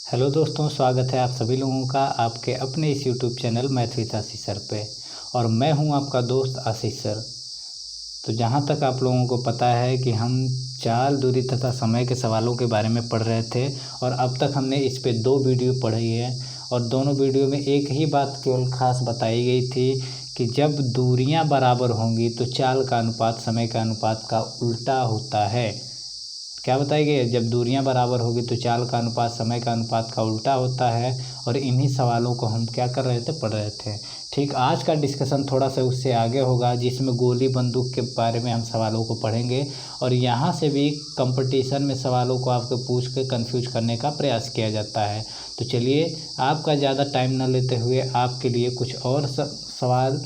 Hello दोस्तों, स्वागत है आप सभी लोगों का आपके अपने इस YouTube channel math with Ashish sir पे। और मैं हूं आपका दोस्त आशीष सर। तो जहां तक आप लोगों को पता है कि हम चाल, दूरी तथा समय के सवालों के बारे में पढ़ रहे थे और अब तक हमने इस पे 2 वीडियो पढ़ी है और दोनों वीडियो में एक ही बात केवल खास बताई गई थी कि जब दूरियां बराबर होंगी तो चाल का अनुपात समय का अनुपात का उल्टा होता है। क्या बताई गई है? जब दूरियां बराबर होगी तो चाल का अनुपात समय का अनुपात का उल्टा होता है। और इन्हीं सवालों को हम क्या कर रहे थे, पढ़ रहे थे। ठीक, आज का डिस्कशन थोड़ा सा उससे आगे होगा, जिसमें गोली बंदूक के बारे में हम सवालों को पढ़ेंगे और यहाँ से भी कंपटीशन में सवालों को आपको पूछ के कन्फ्यूज करने का प्रयास किया जाता है। तो चलिए, आपका ज़्यादा टाइम न लेते हुए आपके लिए कुछ और सवाल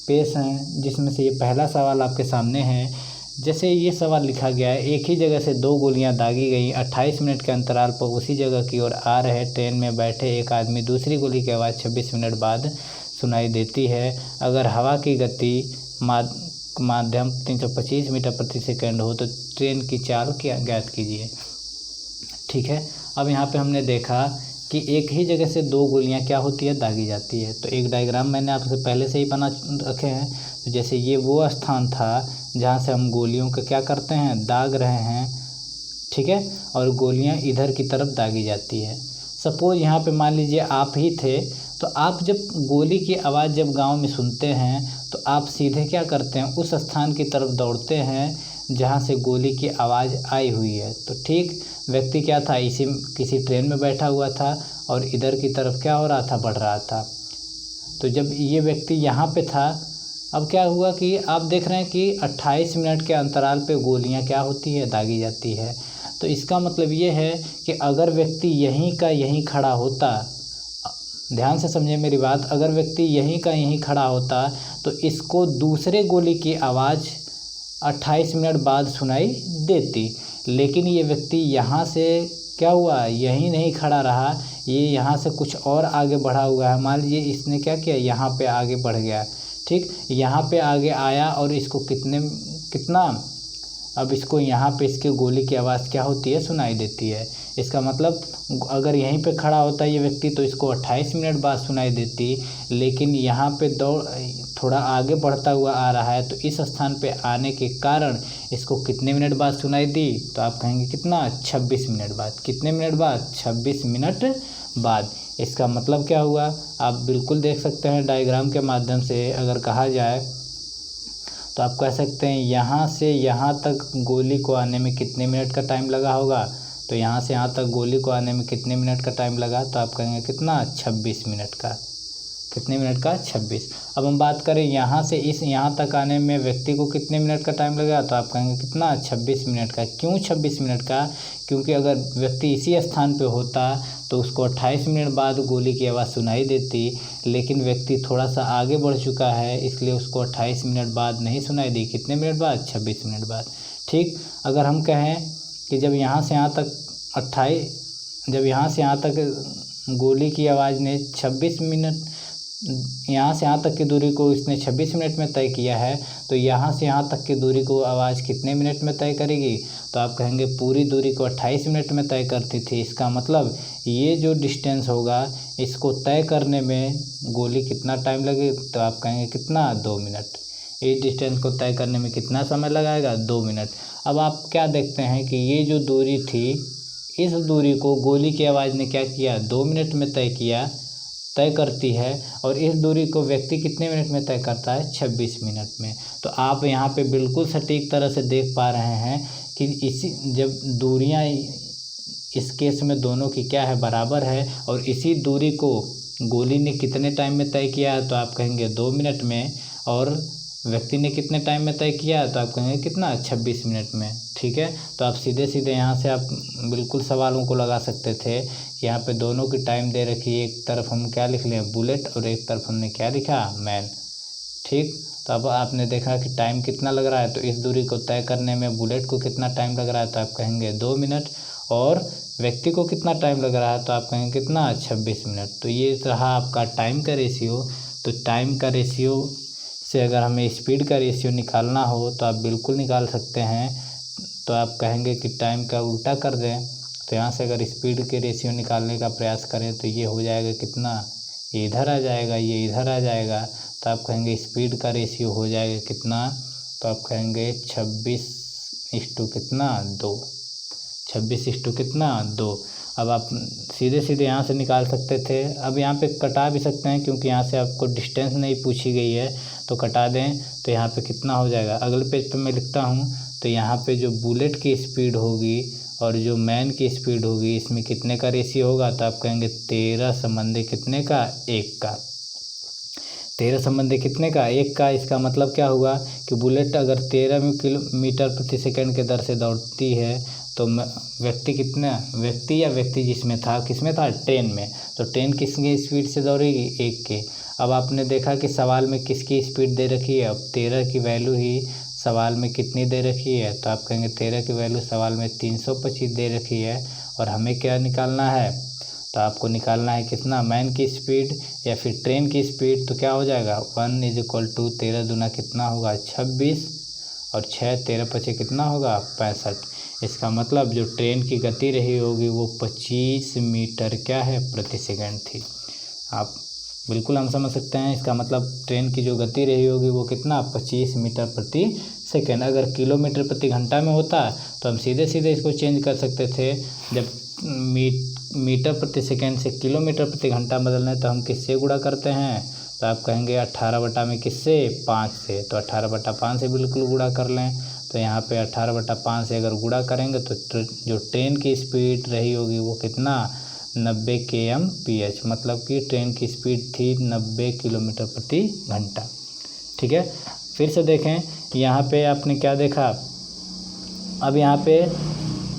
पेश हैं, जिसमें से ये पहला सवाल आपके सामने है। जैसे ये सवाल लिखा गया है, एक ही जगह से 2 गोलियां दागी गई, 28 मिनट के अंतराल पर उसी जगह की ओर आ रहे ट्रेन में बैठे एक आदमी दूसरी गोली की आवाज़ 26 मिनट बाद सुनाई देती है। अगर हवा की गति माध्यम 325 मीटर प्रति सेकंड हो तो ट्रेन की चाल क्या ज्ञात कीजिए। ठीक है, अब यहाँ पे हमने देखा कि एक ही जगह से 2 गोलियां क्या होती है, दागी जाती है। तो एक डायग्राम मैंने आपसे पहले से ही बना रखे हैं। तो जैसे ये वो स्थान था जहाँ से हम गोलियों का क्या करते हैं, दाग रहे हैं। ठीक है, और गोलियां इधर की तरफ दागी जाती है। सपोज यहाँ पे मान लीजिए आप ही थे, तो आप जब गोली की आवाज़ जब गांव में सुनते हैं तो आप सीधे क्या करते हैं, उस स्थान की तरफ दौड़ते हैं जहाँ से गोली की आवाज़ आई हुई है। तो ठीक, व्यक्ति क्या था, इसी किसी ट्रेन में बैठा हुआ था और इधर की तरफ क्या हो रहा था, बढ़ रहा था। तो जब ये व्यक्ति यहाँ पे था, अब क्या हुआ कि आप देख रहे हैं कि 28 मिनट के अंतराल पे गोलियाँ क्या होती है, दागी जाती है। तो इसका मतलब ये है कि अगर व्यक्ति यहीं का यहीं खड़ा होता, ध्यान से समझे मेरी बात, अगर व्यक्ति यहीं का यहीं खड़ा होता तो इसको दूसरे गोली की आवाज़ 28 मिनट बाद सुनाई देती। लेकिन ये व्यक्ति यहाँ से क्या हुआ, यहीं नहीं खड़ा रहा, ये यहाँ से कुछ और आगे बढ़ा हुआ है। मान लीजिए इसने क्या किया, यहाँ पे आगे बढ़ गया। ठीक, यहाँ पे आगे आया और इसको कितना अब इसको यहाँ पे इसके गोली की आवाज़ क्या होती है, सुनाई देती है। इसका मतलब अगर यहीं पे खड़ा होता ये व्यक्ति तो इसको 28 मिनट बाद सुनाई देती, लेकिन यहाँ पे थोड़ा आगे बढ़ता हुआ आ रहा है तो इस स्थान पे आने के कारण इसको कितने मिनट बाद सुनाई दी, तो आप कहेंगे कितना, 26 मिनट बाद। कितने मिनट बाद, 26 मिनट बाद। इसका मतलब क्या हुआ, आप बिल्कुल देख सकते हैं डायग्राम के माध्यम से। अगर कहा जाए तो आप कह सकते हैं यहाँ से यहाँ तक गोली को आने में कितने मिनट का टाइम लगा होगा। तो यहाँ से यहाँ तक गोली को आने में कितने मिनट का टाइम लगा, तो आप कहेंगे कितना, 26 मिनट का। कितने मिनट का, 26। अब हम बात करें यहाँ से यहाँ तक आने में व्यक्ति को कितने मिनट का टाइम लगा, तो आप कहेंगे कितना, 26 मिनट का। क्यों 26 मिनट का? क्योंकि अगर व्यक्ति इसी स्थान पे होता तो उसको 28 मिनट बाद गोली की आवाज़ सुनाई देती, लेकिन व्यक्ति थोड़ा सा आगे बढ़ चुका है इसलिए उसको 28 मिनट बाद नहीं सुनाई दी। कितने मिनट बाद, 26 मिनट बाद। ठीक, अगर हम कहें कि जब यहाँ से यहाँ तक गोली की आवाज़ ने 26 मिनट, यहाँ से यहाँ तक की दूरी को इसने 26 मिनट में तय किया है, तो यहाँ से यहाँ तक की दूरी को आवाज़ कितने मिनट में तय करेगी, तो आप कहेंगे पूरी दूरी को 28 मिनट में तय करती थी। इसका मतलब ये जो डिस्टेंस होगा इसको तय करने में गोली कितना टाइम लगे, तो आप कहेंगे कितना, 2 मिनट। इस डिस्टेंस को तय करने में कितना समय लगाएगा, 2 मिनट। अब आप क्या देखते हैं कि ये जो दूरी थी, इस दूरी को गोली की आवाज़ ने क्या किया, 2 मिनट में तय करती है, और इस दूरी को व्यक्ति कितने मिनट में तय करता है, 26 मिनट में। तो आप यहाँ पे बिल्कुल सटीक तरह से देख पा रहे हैं कि जब दूरियाँ इस केस में दोनों की क्या है, बराबर है, और इसी दूरी को गोली ने कितने टाइम में तय किया है, तो आप कहेंगे 2 मिनट में, और व्यक्ति ने कितने टाइम में तय किया तो आप कहेंगे कितना, 26 मिनट में। ठीक है, तो आप सीधे सीधे यहाँ से आप बिल्कुल सवालों को लगा सकते थे। यहाँ पे दोनों की टाइम दे रखी है, एक तरफ हम क्या लिख लें, बुलेट, और एक तरफ हमने क्या लिखा, मैन। ठीक, तो अब आपने देखा कि टाइम कितना लग रहा है, तो इस दूरी को तय करने में बुलेट को कितना टाइम लग रहा है, तो आप कहेंगे 2 मिनट, और व्यक्ति को कितना टाइम लग रहा है, तो आप कहेंगे कितना, 26 मिनट। तो ये रहा आपका टाइम का रेशियो। तो टाइम का रेशियो से अगर हमें स्पीड का रेशियो निकालना हो तो आप बिल्कुल निकाल सकते हैं। तो आप कहेंगे कि टाइम का उल्टा कर दें, तो यहाँ से अगर स्पीड के रेशियो निकालने का प्रयास करें तो ये हो जाएगा कितना, ये इधर आ जाएगा, ये इधर आ जाएगा, तो आप कहेंगे स्पीड का रेशियो हो जाएगा कितना, तो आप कहेंगे 26 कितना 2, 26 कितना 2। अब आप सीधे सीधे यहाँ से निकाल सकते थे। अब यहाँ पे कटा भी सकते हैं क्योंकि यहाँ से आपको डिस्टेंस नहीं पूछी गई है, तो कटा दें तो यहाँ पे कितना हो जाएगा। अगले पेज पे मैं लिखता हूँ, तो यहाँ पे जो बुलेट की स्पीड होगी और जो मैन की स्पीड होगी, इसमें कितने का रेशियो होगा, तो आप कहेंगे 13 संबंधी कितने का 1 का। 13 संबंधी कितने का 1 का। इसका मतलब क्या हुआ कि बुलेट अगर 13 किलोमीटर प्रति सेकंड के दर से दौड़ती है तो व्यक्ति जिसमें था, किसमें था, ट्रेन में, तो ट्रेन किसकी स्पीड से दौड़ेगी, 1 के। अब आपने देखा कि सवाल में किसकी स्पीड दे रखी है, अब 13 की वैल्यू ही सवाल में कितनी दे रखी है, तो आप कहेंगे 13 की वैल्यू सवाल में 325 दे रखी है और हमें क्या निकालना है, तो आपको निकालना है कितना, मैन की स्पीड या फिर ट्रेन की स्पीड। तो क्या हो जाएगा 1 = 13 दूना कितना होगा 26 और 6 13 5 कितना होगा 65। इसका मतलब जो ट्रेन की गति रही होगी वो 25 मीटर क्या है प्रति सेकंड थी। आप बिल्कुल हम समझ सकते हैं, इसका मतलब ट्रेन की जो गति रही होगी वो कितना 25 मीटर प्रति सेकंड। अगर किलोमीटर प्रति घंटा में होता तो हम सीधे सीधे इसको चेंज कर सकते थे। जब मीटर प्रति सेकंड से किलोमीटर प्रति घंटा बदलना है तो हम किससे गुणा करते हैं, तो आप कहेंगे 18 बटा में किससे 5 से, तो 18 बटा 5 से बिल्कुल गुणा कर लें। तो यहाँ पे 18 बटा 5 से अगर गुणा करेंगे तो जो ट्रेन की स्पीड रही होगी वो कितना 90 km/h, मतलब कि ट्रेन की स्पीड थी 90 किलोमीटर प्रति घंटा। ठीक है, फिर से देखें यहाँ पे आपने क्या देखा। अब यहाँ पे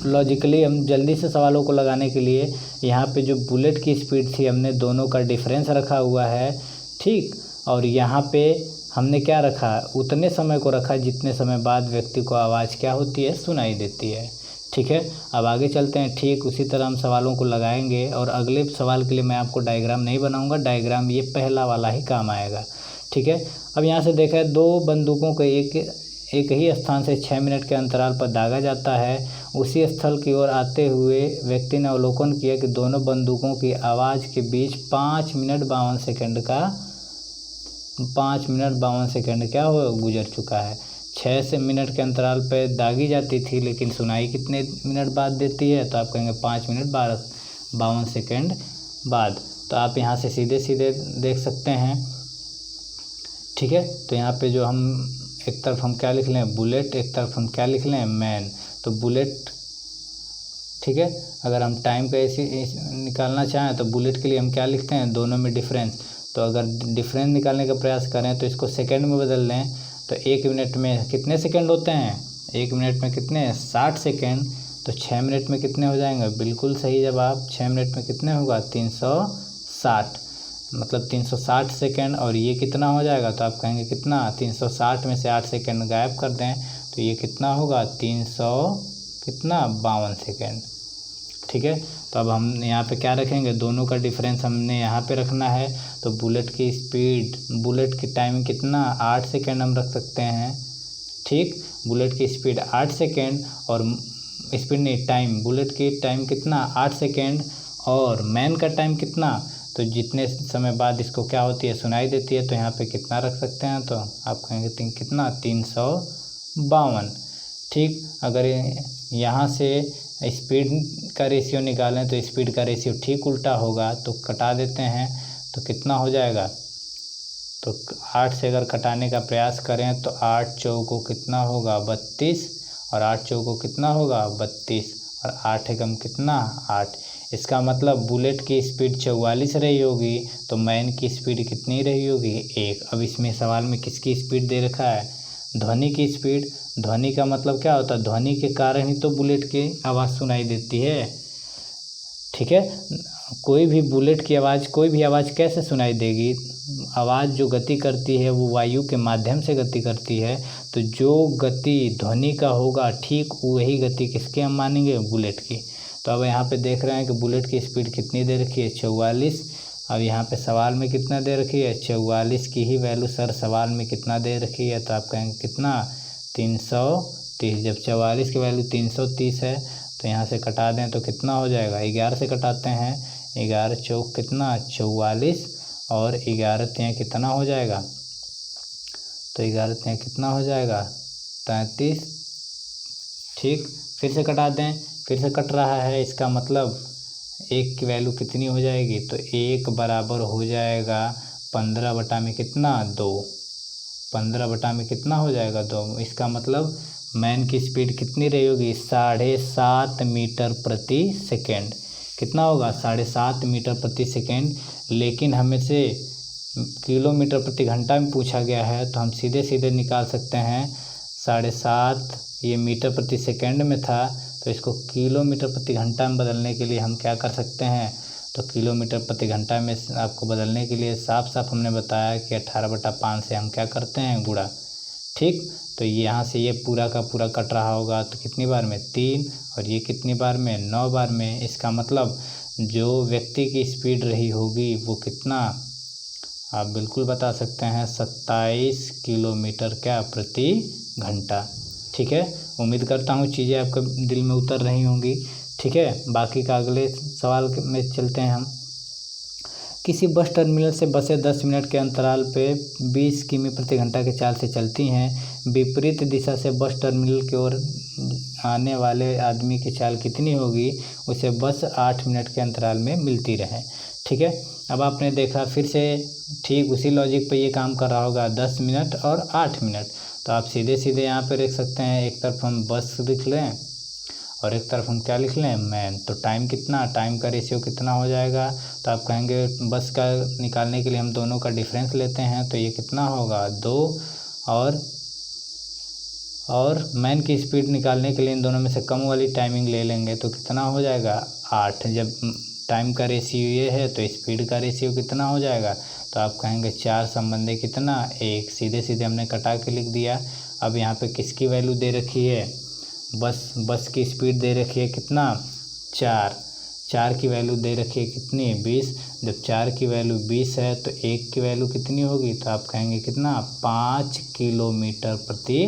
लॉजिकली हम जल्दी से सवालों को लगाने के लिए यहाँ पे जो बुलेट की स्पीड थी हमने दोनों का डिफरेंस रखा हुआ है, ठीक। और यहाँ पे हमने क्या रखा, उतने समय को रखा जितने समय बाद व्यक्ति को आवाज़ क्या होती है, सुनाई देती है। ठीक है, अब आगे चलते हैं। ठीक उसी तरह हम सवालों को लगाएंगे और अगले सवाल के लिए मैं आपको डायग्राम नहीं बनाऊंगा, डायग्राम ये पहला वाला ही काम आएगा। ठीक है, अब यहाँ से देखा है 2 बंदूकों को एक ही स्थान से 6 मिनट के अंतराल पर दागा जाता है। उसी स्थल की ओर आते हुए व्यक्ति ने अवलोकन किया कि दोनों बंदूकों की आवाज़ के बीच 5 मिनट 52 सेकंड क्या हो गुजर चुका है। 6 से मिनट के अंतराल पे दागी जाती थी, लेकिन सुनाई कितने मिनट बाद देती है, तो आप कहेंगे 5 मिनट 52 सेकंड बाद। तो आप यहाँ से सीधे सीधे देख सकते हैं। ठीक है, तो यहाँ पे जो हम एक तरफ हम क्या लिख लें बुलेट, एक तरफ हम क्या लिख लें मैन। तो बुलेट, ठीक है, अगर हम टाइम का ऐसे निकालना चाहें तो बुलेट के लिए हम क्या लिखते हैं, दोनों में डिफरेंस। तो अगर डिफरेंस निकालने का प्रयास करें तो इसको सेकंड में बदल लें, तो 1 मिनट में कितने सेकंड होते हैं, 1 मिनट में कितने 60 सेकंड। तो 6 मिनट में कितने हो जाएंगे, बिल्कुल सही जवाब, 6 मिनट में कितने होगा 360, मतलब 360 सेकंड। और ये कितना हो जाएगा, तो आप कहेंगे कितना 360 में से 8 सेकंड गायब कर दें तो ये कितना होगा 352 सेकंड। ठीक है, तो अब हम यहाँ पे क्या रखेंगे, दोनों का डिफरेंस हमने यहाँ पे रखना है। तो बुलेट की स्पीड, बुलेट की टाइम कितना 8 सेकंड हम रख सकते हैं। ठीक, बुलेट की स्पीड 8 सेकंड और स्पीड नहीं टाइम, बुलेट की टाइम कितना 8 सेकंड और मैन का टाइम कितना, तो जितने समय बाद इसको क्या होती है सुनाई देती है, तो यहाँ पे कितना रख सकते हैं, तो आप कहेंगे कितना 352। ठीक, अगर यहाँ से स्पीड का रेशियो निकालें तो स्पीड का रेशियो ठीक उल्टा होगा, तो कटा देते हैं तो कितना हो जाएगा, तो 8 से अगर कटाने का प्रयास करें तो 8 चौको कितना होगा 32 और 8 चौको कितना होगा 32 और 8 एकम कितना 8। इसका मतलब बुलेट की स्पीड 44 रही होगी तो मैन की स्पीड कितनी रही होगी 1। अब इसमें सवाल में किसकी स्पीड दे रखा है, ध्वनि की स्पीड। ध्वनि का मतलब क्या होता है, ध्वनि के कारण ही तो बुलेट की आवाज़ सुनाई देती है। ठीक है, कोई भी बुलेट की आवाज़, कोई भी आवाज़ कैसे सुनाई देगी, आवाज़ जो गति करती है वो वायु के माध्यम से गति करती है। तो जो गति ध्वनि का होगा ठीक वही गति किसके हम मानेंगे, बुलेट की। तो अब यहाँ पे देख रहे हैं कि बुलेट की स्पीड कितनी दे रखी है 44। अब यहाँ पे सवाल में कितना दे रखी है 44 की ही वैल्यू सर सवाल में कितना दे रखी है, तो आप कहेंगे कितना 330। जब 44 की वैल्यू 330 है तो यहाँ से कटा दें तो कितना हो जाएगा, 11 से कटाते हैं, 11 चौक कितना 44 और 11 तियाँ कितना हो जाएगा, तो 11 तियाँ कितना हो जाएगा 33। ठीक, फिर से कटा दें, फिर से कट रहा है, इसका मतलब 1 की वैल्यू कितनी हो जाएगी, तो 1 बराबर हो जाएगा 15 बटा में कितना 2, 15 बटा में कितना हो जाएगा 2। इसका मतलब मैन की स्पीड कितनी रही होगी 7.5 मीटर प्रति सेकेंड। कितना होगा 7.5 मीटर प्रति सेकेंड। लेकिन हमें से किलोमीटर प्रति घंटा में पूछा गया है, तो हम सीधे सीधे निकाल सकते हैं 7.5 ये मीटर प्रति सेकेंड में था, तो इसको किलोमीटर प्रति घंटा में बदलने के लिए हम क्या कर सकते हैं, तो किलोमीटर प्रति घंटा में आपको बदलने के लिए साफ साफ हमने बताया कि 18/5 से हम क्या करते हैं गुणा। ठीक, तो यहाँ से ये पूरा का पूरा कट रहा होगा, तो कितनी बार में 3 और ये कितनी बार में 9 बार में। इसका मतलब जो व्यक्ति की स्पीड रही होगी वो कितना, आप बिल्कुल बता सकते हैं 27 किलोमीटर क्या प्रति घंटा। ठीक है, उम्मीद करता हूँ चीज़ें आपके दिल में उतर रही होंगी। ठीक है, बाकी का अगले सवाल में चलते हैं हम। किसी बस टर्मिनल से बसें 10 मिनट के अंतराल पे 20 किमी प्रति घंटा के चाल से चलती हैं। विपरीत दिशा से बस टर्मिनल की ओर आने वाले आदमी की चाल कितनी होगी, उसे बस 8 मिनट के अंतराल में मिलती रहे। ठीक है, अब आपने देखा फिर से ठीक उसी लॉजिक पे ये काम कर रहा होगा, 10 मिनट और 8 मिनट। तो आप सीधे सीधे यहाँ पे लिख सकते हैं, एक तरफ हम बस लिख लें और एक तरफ हम क्या लिख लें मैन। तो टाइम कितना, टाइम का रेशियो कितना हो जाएगा, तो आप कहेंगे बस का निकालने के लिए हम दोनों का डिफरेंस लेते हैं, तो ये कितना होगा 2 और मैन की स्पीड निकालने के लिए इन दोनों में से कम वाली टाइमिंग ले लेंगे, तो कितना हो जाएगा 8। जब टाइम का रेशियो ये है तो स्पीड का रेशियो कितना हो जाएगा, तो आप कहेंगे 4 संबंधी कितना 1। सीधे सीधे हमने कटा के लिख दिया। अब यहाँ पे किसकी वैल्यू दे रखी है, बस की स्पीड दे रखी है कितना 4 की वैल्यू दे रखी है कितनी 20। जब 4 की वैल्यू 20 है तो 1 की वैल्यू कितनी होगी, तो आप कहेंगे कितना 5 किलोमीटर प्रति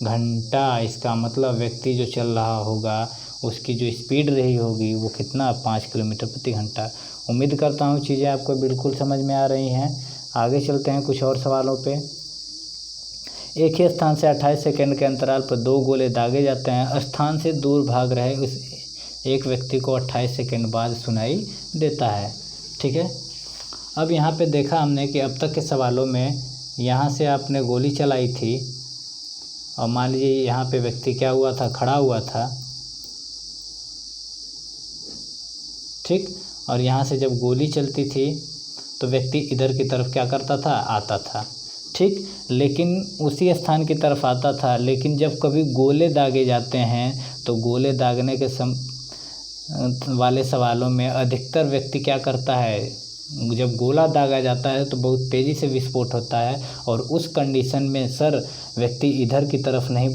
घंटा। इसका मतलब व्यक्ति जो चल रहा होगा उसकी जो स्पीड रही होगी वो कितना 5 किलोमीटर प्रति घंटा। उम्मीद करता हूँ चीज़ें आपको बिल्कुल समझ में आ रही हैं। आगे चलते हैं कुछ और सवालों पे। एक ही स्थान से 28 सेकंड के अंतराल पर 2 गोले दागे जाते हैं। स्थान से दूर भाग रहे उस एक व्यक्ति को 28 सेकंड बाद सुनाई देता है। ठीक है, अब यहाँ पे देखा हमने कि अब तक के सवालों में यहाँ से आपने गोली चलाई थी और मान लीजिए यहाँ पे व्यक्ति क्या हुआ था, खड़ा हुआ था। ठीक, और यहाँ से जब गोली चलती थी तो व्यक्ति इधर की तरफ क्या करता था, आता था। ठीक, लेकिन उसी स्थान की तरफ आता था। लेकिन जब कभी गोले दागे जाते हैं तो गोले दागने के वाले सवालों में अधिकतर व्यक्ति क्या करता है, जब गोला दागा जाता है तो बहुत तेज़ी से विस्फोट होता है और उस कंडीशन में सर व्यक्ति इधर की तरफ नहीं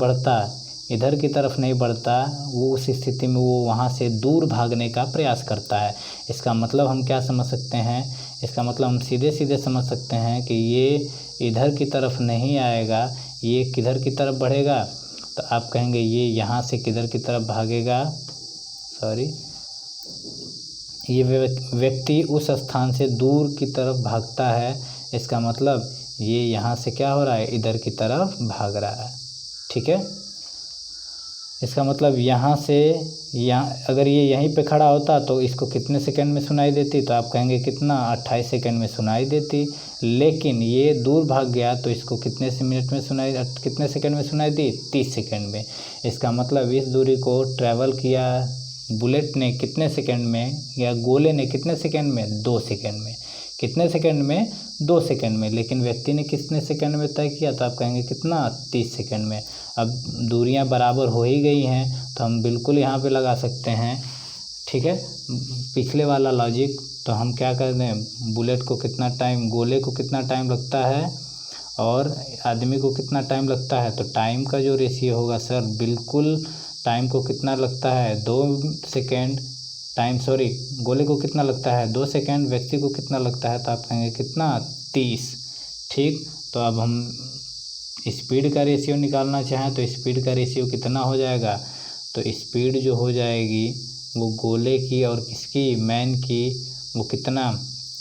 बढ़ता, वो उस स्थिति में वो वहाँ से दूर भागने का प्रयास करता है। इसका मतलब हम क्या समझ सकते हैं, इसका मतलब हम सीधे सीधे समझ सकते हैं कि ये इधर की तरफ नहीं आएगा, ये किधर की तरफ बढ़ेगा, तो आप कहेंगे ये यहाँ से किधर की तरफ भागेगा, ये व्यक्ति उस स्थान से दूर की तरफ भागता है। इसका मतलब ये यहाँ से क्या हो रहा है, इधर की तरफ भाग रहा है। ठीक है, इसका मतलब यहाँ से यहाँ अगर ये यहीं पे खड़ा होता तो इसको कितने सेकंड में सुनाई देती, तो आप कहेंगे कितना 28 सेकंड में सुनाई देती। लेकिन ये दूर भाग गया तो इसको कितने सेकंड में सुनाई दी, 30 सेकंड में। इसका मतलब इस दूरी को ट्रैवल किया बुलेट ने कितने सेकंड में या गोले ने कितने सेकंड में, 2 सेकंड में। कितने सेकंड में, 2 सेकंड में। लेकिन व्यक्ति ने कितने सेकंड में तय किया, तो आप कहेंगे कितना 30 सेकंड में। अब दूरियां बराबर हो ही गई हैं तो हम बिल्कुल यहाँ पे लगा सकते हैं। ठीक है, पिछले वाला लॉजिक। तो हम क्या कर दें, बुलेट को कितना टाइम, गोले को कितना टाइम लगता है और आदमी को कितना टाइम लगता है, तो टाइम का जो रेशियो होगा सर बिल्कुल टाइम को कितना लगता है 2 सेकेंड, गोले को कितना लगता है 2 सेकेंड, व्यक्ति को कितना लगता है, तो आप कहेंगे कितना 30। ठीक, तो अब हम स्पीड का रेशियो निकालना चाहें तो स्पीड का रेशियो कितना हो जाएगा, तो स्पीड जो हो जाएगी वो गोले की और किसकी, मैन की, वो कितना,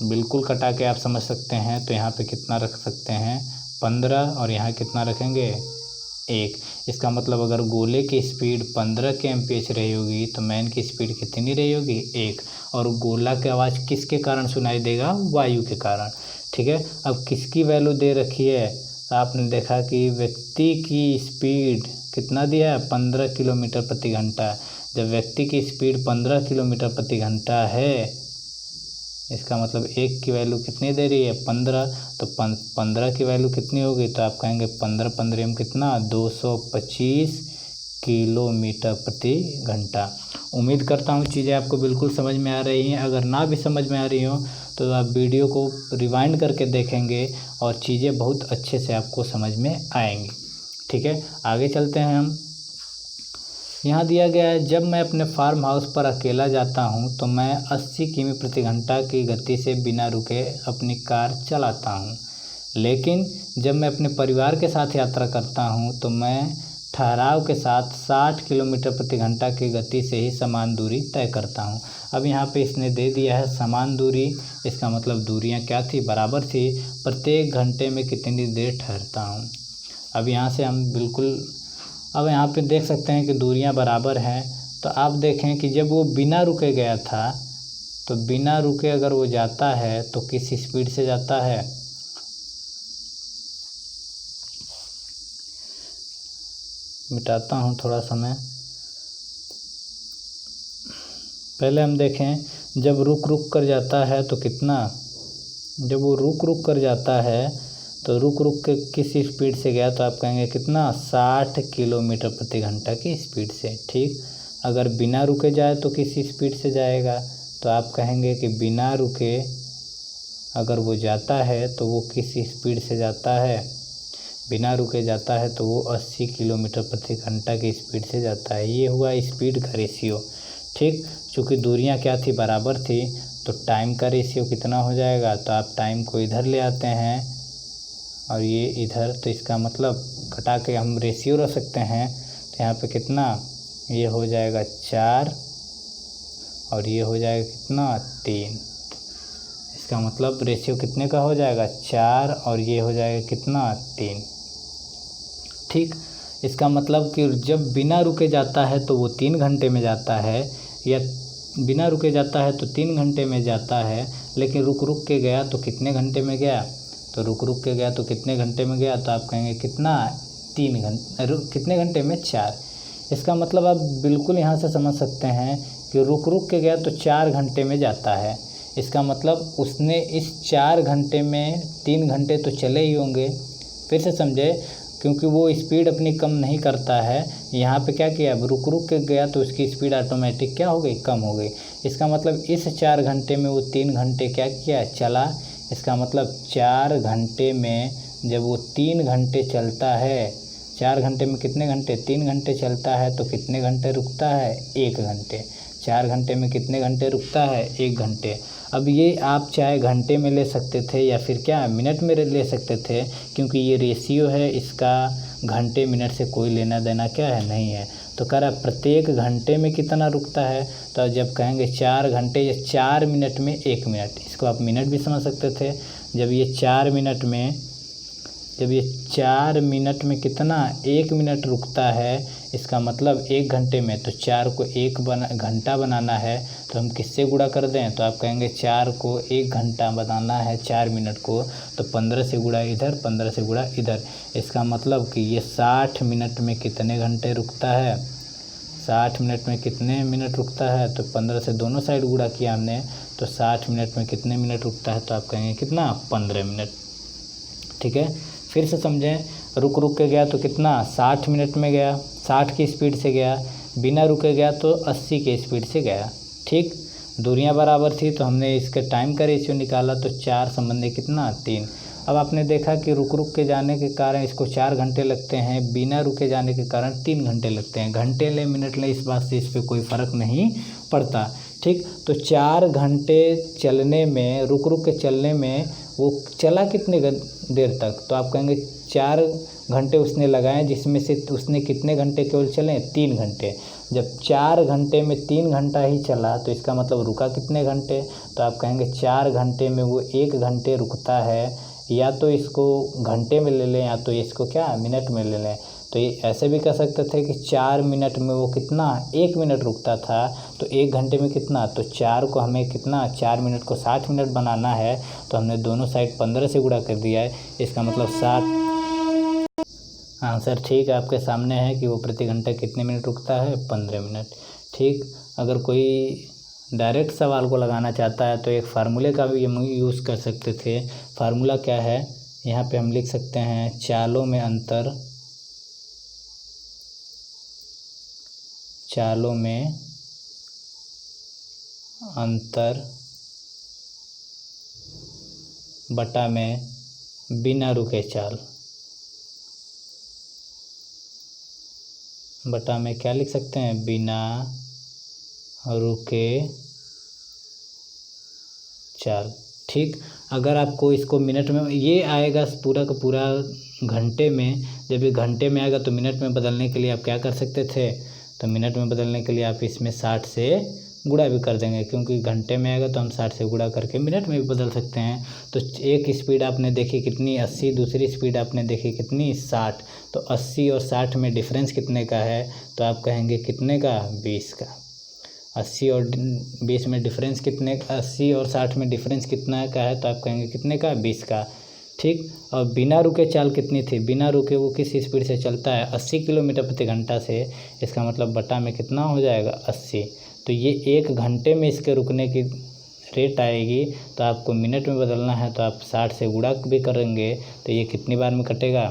बिल्कुल कटा के आप समझ सकते हैं। तो यहाँ पे कितना रख सकते हैं 15 और यहाँ कितना रखेंगे 1। इसका मतलब अगर गोले की स्पीड 15 के एमपीएच रही होगी तो मैन की स्पीड कितनी रही होगी 1। और गोला की आवाज़ किसके कारण सुनाई देगा, वायु के कारण। ठीक है, अब किसकी वैल्यू दे रखी है, आपने देखा कि व्यक्ति की स्पीड कितना दिया है 15 किलोमीटर प्रति घंटा। जब व्यक्ति की स्पीड 15 किलोमीटर प्रति घंटा है, इसका मतलब 1 की वैल्यू कितनी दे रही है 15। तो 15 की वैल्यू कितनी होगी, तो आप कहेंगे 15 में कितना 225 किलोमीटर प्रति घंटा। उम्मीद करता हूँ चीज़ें आपको बिल्कुल समझ में आ रही हैं। अगर ना भी समझ में आ रही हो तो आप वीडियो को रिवाइंड करके देखेंगे और चीज़ें बहुत अच्छे से आपको समझ में आएंगी। ठीक है, आगे चलते हैं हम। यहाँ दिया गया है, जब मैं अपने फार्म हाउस पर अकेला जाता हूँ तो मैं 80 किमी प्रति घंटा की गति से बिना रुके अपनी कार चलाता हूँ, लेकिन जब मैं अपने परिवार के साथ यात्रा करता हूँ तो मैं ठहराव के साथ 60 किलोमीटर प्रति घंटा की गति से ही समान दूरी तय करता हूँ। अब यहाँ पे इसने दे दिया है समान दूरी, इसका मतलब दूरियाँ क्या थी, बराबर थी। प्रत्येक घंटे में कितनी देर ठहरता हूँ। अब यहाँ से हम बिल्कुल, अब यहाँ पे देख सकते हैं कि दूरियां बराबर हैं। तो आप देखें कि जब वो बिना रुके गया था, तो बिना रुके अगर वो जाता है तो किस स्पीड से जाता है, मिटाता हूँ थोड़ा समय। पहले हम देखें जब रुक रुक कर जाता है तो कितना, जब वो रुक रुक कर जाता है तो रुक रुक के किस स्पीड से गया, तो आप कहेंगे कितना 60 किलोमीटर प्रति घंटा की स्पीड से। ठीक, अगर बिना रुके जाए तो किस स्पीड से जाएगा, तो आप कहेंगे कि बिना रुके अगर वो जाता है तो वो किस स्पीड से जाता है, बिना रुके जाता है तो वो 80 किलोमीटर प्रति घंटा की स्पीड से जाता है। ये हुआ स्पीड का रेशियो। ठीक, चूँकि दूरियाँ क्या थी, बराबर थी, तो टाइम का रेशियो कितना हो जाएगा, तो आप टाइम को इधर ले आते हैं और ये इधर, तो इसका मतलब घटा के हम रेशियो रख सकते हैं। तो यहाँ पे कितना, ये हो जाएगा 4 और ये हो जाएगा कितना 3। इसका मतलब रेशियो कितने का हो जाएगा 4 और ये हो जाएगा कितना 3। ठीक, इसका मतलब कि जब बिना रुके जाता है तो वो 3 घंटे में जाता है, या बिना रुके जाता है तो 3 घंटे में जाता है, लेकिन रुक रुक के गया तो कितने घंटे में गया, तो रुक रुक के गया तो कितने घंटे में गया, तो आप कहेंगे कितना 3 घंटे, कितने घंटे में 4। इसका मतलब आप बिल्कुल यहाँ से समझ सकते हैं कि रुक रुक के गया तो 4 घंटे में जाता है। इसका मतलब उसने इस 4 घंटे में 3 घंटे तो चले ही होंगे। फिर से समझे, क्योंकि वो स्पीड अपनी कम नहीं करता है। यहाँ पे क्या किया, रुक रुक के गया तो उसकी स्पीड ऑटोमेटिक क्या हो गई, कम हो गई। इसका मतलब इस 4 घंटे में वो 3 घंटे क्या किया, चला। इसका मतलब 4 घंटे में जब वो 3 घंटे चलता है, 4 घंटे में कितने घंटे, 3 घंटे चलता है, तो कितने घंटे रुकता है, 1 घंटे। 4 घंटे में कितने घंटे रुकता है, 1 घंटे। अब ये आप चाहे घंटे में ले सकते थे या फिर क्या मिनट में ले सकते थे, क्योंकि ये रेशियो है, इसका घंटे मिनट से कोई लेना देना क्या है, नहीं है। तो कह रहा प्रत्येक घंटे में कितना रुकता है, तो जब कहेंगे 4 घंटे या 4 मिनट में 1 मिनट, इसको आप मिनट भी समझ सकते थे। जब ये 4 मिनट में, जब ये 4 मिनट में कितना 1 मिनट रुकता है, इसका मतलब 1 घंटे में, तो 4 को 1 घंटा बनाना है तो हम किससे गुणा कर दें, तो आप कहेंगे 4 को 1 घंटा बनाना है 4 मिनट को, तो 15 से गुणा इधर, 15 से गुणा इधर। इसका मतलब कि ये 60 मिनट में कितने घंटे रुकता है, 60 मिनट में कितने मिनट रुकता है, तो 15 से दोनों साइड गुणा किया हमने, तो 60 मिनट में कितने मिनट रुकता है, तो आप कहेंगे कितना 15 मिनट। ठीक है, फिर से समझें, रुक रुक के गया तो कितना 60 मिनट में गया, 60 की स्पीड से गया, बिना रुके गया तो 80 की स्पीड से गया। ठीक, दूरियां बराबर थी तो हमने इसके टाइम का रेशियो निकाला, तो 4 संबंधी कितना 3। अब आपने देखा कि रुक रुक के जाने के कारण इसको 4 घंटे लगते हैं, बिना रुके जाने के कारण 3 घंटे लगते हैं। घंटे ले मिनट ले, इस बात से इस पर कोई फ़र्क नहीं पड़ता। ठीक, तो 4 घंटे चलने में, रुक रुक के चलने में वो चला कितने देर तक, तो आप कहेंगे 4 घंटे उसने लगाए, जिसमें से उसने कितने घंटे केवल चले, 3 घंटे। जब 4 घंटे में 3 घंटा ही चला तो इसका मतलब रुका कितने घंटे, तो आप कहेंगे 4 घंटे में वो 1 घंटे रुकता है। या तो इसको घंटे में ले लें या तो इसको क्या मिनट में ले लें। तो ये ऐसे भी कह सकते थे कि 4 मिनट में वो कितना 1 मिनट रुकता था, तो 1 घंटे में कितना, तो 4 को हमें कितना 4 मिनट को 60 मिनट बनाना है, तो हमने दोनों साइड 15 से गुणा कर दिया है, इसका मतलब 60। आंसर ठीक है आपके सामने है कि वो प्रति घंटा कितने मिनट रुकता है, 15 मिनट। ठीक, अगर कोई डायरेक्ट सवाल को लगाना चाहता है तो एक फार्मूले का भी हम यूज़ कर सकते थे। फार्मूला क्या है, यहाँ पे हम लिख सकते हैं चालों में अंतर, चालों में अंतर बटा में बिना रुके चाल, बटा में क्या लिख सकते हैं, बिना रुके चाल। ठीक, अगर आपको इसको मिनट में, ये आएगा पूरा का पूरा घंटे में, जब ये घंटे में आएगा तो मिनट में बदलने के लिए आप क्या कर सकते थे, तो मिनट में बदलने के लिए आप इसमें 60 से गुणा भी कर देंगे, क्योंकि घंटे में आएगा तो हम 60 से गुणा करके मिनट में भी बदल सकते हैं। तो एक स्पीड आपने देखी कितनी 80, दूसरी स्पीड आपने देखी कितनी 60, तो 80 और 60 में डिफरेंस कितने का है, तो आप कहेंगे कितने का, 20 का। 80 और 20 में डिफरेंस कितने, 80 और 60 में डिफरेंस कितना का है, तो आप कहेंगे कितने का, 20 का। ठीक, और बिना रुके चाल कितनी थी, बिना रुके वो किस स्पीड से चलता है, 80 किलोमीटर प्रति घंटा से, इसका मतलब बटा में कितना हो जाएगा, 80। तो ये 1 घंटे में इसके रुकने की रेट आएगी, तो आपको मिनट में बदलना है तो आप 60 से गुणा भी करेंगे, तो ये कितनी बार में कटेगा,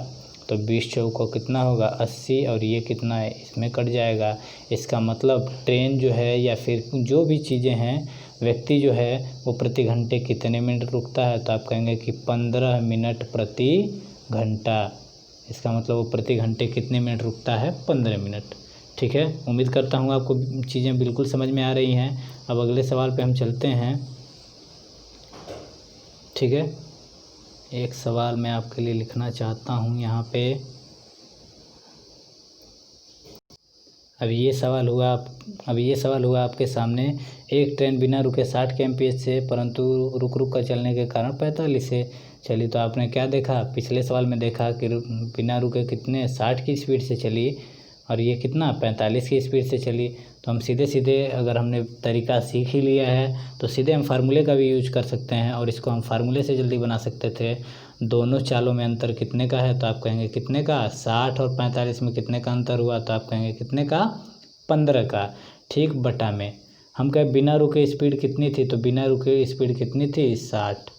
तो 20 चौको कितना होगा, 80, और ये कितना है, इसमें कट जाएगा। इसका मतलब ट्रेन जो है या फिर जो भी चीज़ें हैं, व्यक्ति जो है वो प्रति घंटे कितने मिनट रुकता है, तो आप कहेंगे कि 15 मिनट प्रति घंटा। इसका मतलब वो प्रति घंटे कितने मिनट रुकता है, 15 मिनट। ठीक है, उम्मीद करता हूँ आपको चीज़ें बिल्कुल समझ में आ रही हैं। अब अगले सवाल पे हम चलते हैं। ठीक है, एक सवाल मैं आपके लिए लिखना चाहता हूँ यहाँ पे। अब ये सवाल हुआ आपके सामने, एक ट्रेन बिना रुके 60 kmph से, परंतु रुक कर चलने के कारण 45 से चली। तो आपने क्या देखा, पिछले सवाल में देखा कि बिना रुके कितने 60 की स्पीड से चली, और ये कितना 45 की स्पीड से चली। तो हम सीधे सीधे, अगर हमने तरीका सीख ही लिया है तो सीधे हम फार्मूले का भी यूज कर सकते हैं, और इसको हम फार्मूले से जल्दी बना सकते थे। दोनों चालों में अंतर कितने का है, तो आप कहेंगे कितने का, 60 और 45 में कितने का अंतर हुआ, तो आप कहेंगे कितने का, 15 का। ठीक, बटा में हम कहें बिना रुके स्पीड कितनी थी, तो बिना रुके स्पीड कितनी थी, 60।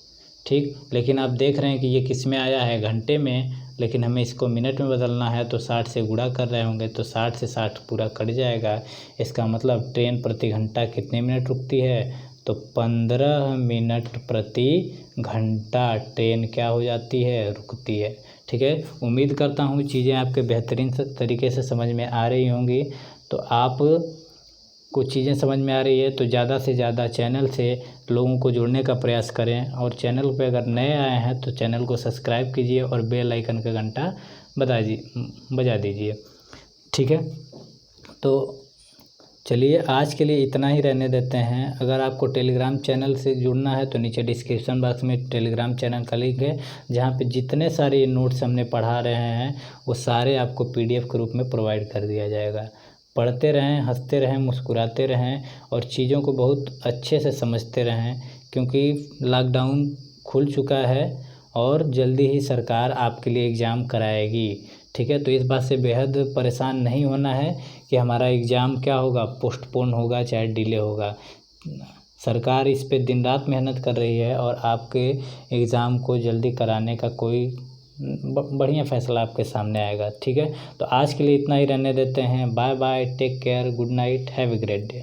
ठीक, लेकिन आप देख रहे हैं कि ये किस में आया है, घंटे में, लेकिन हमें इसको मिनट में बदलना है तो 60 से गुणा कर रहे होंगे, तो 60 से 60 पूरा कट जाएगा। इसका मतलब ट्रेन प्रति घंटा कितने मिनट रुकती है, तो 15 मिनट प्रति घंटा ट्रेन क्या हो जाती है, रुकती है। ठीक है, उम्मीद करता हूँ चीज़ें आपके बेहतरीन तरीके से समझ में आ रही होंगी। तो आप कुछ चीज़ें समझ में आ रही है तो ज़्यादा से ज़्यादा चैनल से लोगों को जोड़ने का प्रयास करें, और चैनल पे अगर नए आए हैं तो चैनल को सब्सक्राइब कीजिए और बेल आइकन का घंटा बजा दीजिए। ठीक है, तो चलिए आज के लिए इतना ही रहने देते हैं। अगर आपको टेलीग्राम चैनल से जुड़ना है तो नीचे डिस्क्रिप्शन बॉक्स में टेलीग्राम चैनल का लिंक है, जहाँ पे जितने सारे नोट्स हमने पढ़ा रहे हैं वो सारे आपको PDF के रूप में प्रोवाइड कर दिया जाएगा। पढ़ते रहें, हंसते रहें, मुस्कुराते रहें, और चीज़ों को बहुत अच्छे से समझते रहें, क्योंकि लॉकडाउन खुल चुका है और जल्दी ही सरकार आपके लिए एग्ज़ाम कराएगी। ठीक है, तो इस बात से बेहद परेशान नहीं होना है कि हमारा एग्ज़ाम क्या होगा, पोस्टपोन होगा चाहे डिले होगा। सरकार इस पे दिन रात मेहनत कर रही है, और आपके एग्ज़ाम को जल्दी कराने का कोई बढ़िया फैसला आपके सामने आएगा। ठीक है, तो आज के लिए इतना ही रहने देते हैं। Bye bye, take care, good night, have a great day.